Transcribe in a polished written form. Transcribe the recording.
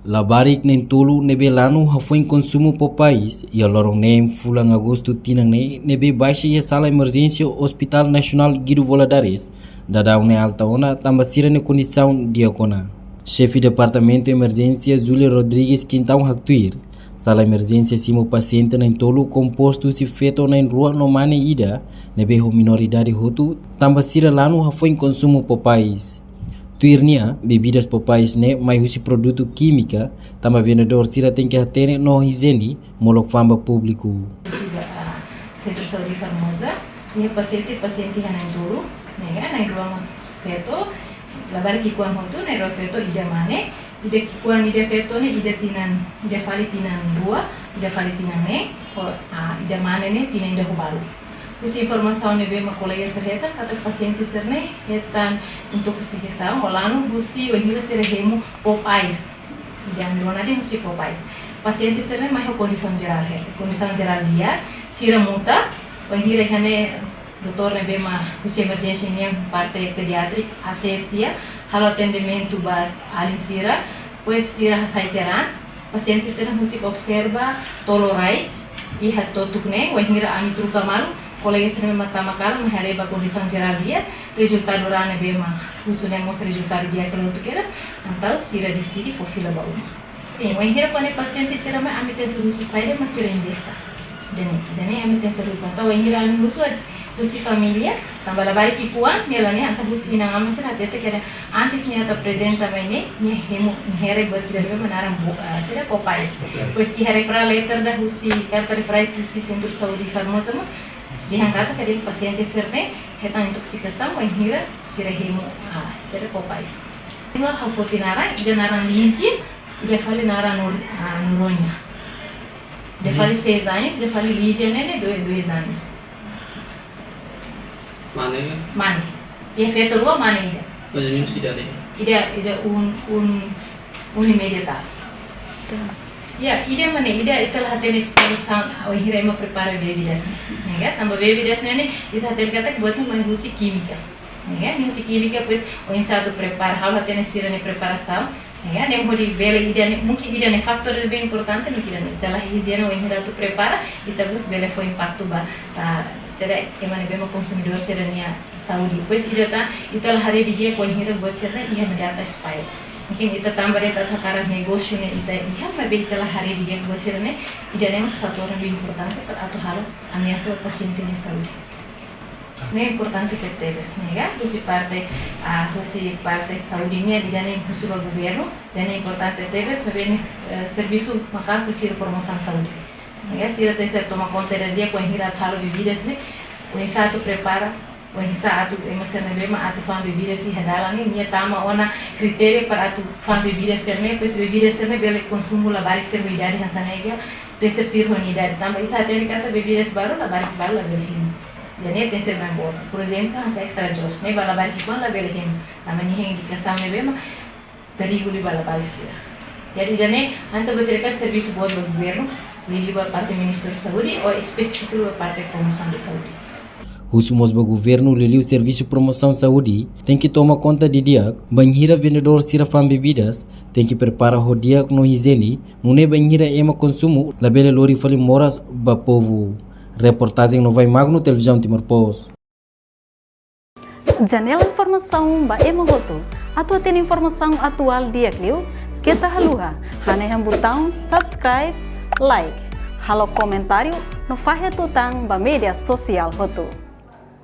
Labarik nem tolo nebe lanu hafoi consumo po país e a lorong nem fulang agosto tinang nebe baixa e sala emergência Hospital Nacional Guido Valadares dadau ne alta ona tambasira ne condição diacona. Chefe de departamento emergência Júlia Rodrigues Quintão Hactuir sala emergência simo paciente nem tolo composto se feito na rua no mane ida nebe ho minoridade hotu tambasira lanu hafoi consumo po país. Tuirnia, bebidas po país ne, mai husi produto química, tama vendedor sira tem que atene no higiene, molok famba público. Centro de Saúde Formosa, e paciente hanan dulu, nega, na ruang feto, labar kikuan hotu, na ruang feto ida mane, ida kikuan ida feto ne, ida fali tinan rua, ida fali tinan ne, ida mane ne, tinan ida hubaru. Usi informação ne bema colega serreta kata paciente serne hetan untuk kesiksa olano busi wahila serhemu popais jam lona de usi popais paciente serne mai condição geral dia sira muta wahila hane doutor ne bema usi emergência ne parte pediátrica assistia halo atendimento bas alin sira pues sira hasaiteran paciente serne usi observa tolorai e hatotukne wahila ami truka malu colega se mata makar menghadap condição geral dia resultado rana bema usunya mostra resultado dia kalau tu keras antau sira decide for fila bau sim o enhira quando paciente será mais amiten soluço sair mas sira ingesta dene amiten soluço antau enhira ami usu usi família tambah labari kipuan nelani antau usi nang amas sira tete kera antes nya ta presenta bene nya hemo here buat kita bema naram sira popais pois que refra letter da usi carta refra usi centro de saúde Formosa mas jika kata kadang paciente serne hetan intoxicação ou inhira sirahimo sira popais. Numa hafotinara ida naran lisia ida fali naran nuronya. Ida fali 6 anos, ida fali lisia nene 2 anos. Mane. Dia feto rua mane ida. Mas menos idade. Ida un imediata. Ya, ida mana ida itulah hati exposição ao hira ema prepara bebidas, nega, tambah bebidas nene ita hati kata buatnya mai husi química, nega, husi química pues o insado prepara, hal hati sira ne preparação, nega, nem pode bela ida mungkin ida ne faktor bem importante mungkin itulah higiene o hira tu prepara, ita bus bela foi impacto ba, será emane bema consumidor será nia saúde, pues itulah hari dia ko hira buat será ia data expire. Mungkin kita tambah data cara negócio ne ita ia mas itulah hari dia buat serane ida nemos fator yang importante para atu halo ameaça paciente ne saúde. Ne importante que teves, nega, husi parte saúde ne ida ne husi ba governo, ne importante teves bene serviço makan susi promoção saúde. Nega, se tem que tomar conta da dia com hira halo bebidas ne, o insato prepara saat atu emaserne bema atu fan bebidas si hadalani nia tama ona kriteria para atu fan bebidas serne pues bebidas serne bele consumo la barik ser idade hansanega tem ser tirho ni idade tama ita tem kata bebidas baru la barik baru la bele him jadi tem ser bem bom por exemplo hansa extra jos ne bala barik kon la bele him tama ni heng dikasam ne bema perigo li bala barik sira jadi dane hansa beterka serviço buat do governo li buat parte ministério de saúde ou específico buat parte promoção de saúde. Husumos ba governo leliu serviço promoção saúde tem que tomar conta de dia banhira vendedor sira fam bebidas tem que preparar o dia no higiene nune banhira ema consumo labele lori fali moras ba povo reportagem no vai magno televisão Timor Post. Janela informação ba ema hoto atau tem informação atual dia kliu kita haluha hane botão subscribe like halo comentário no fahe tutang ba media sosial hoto.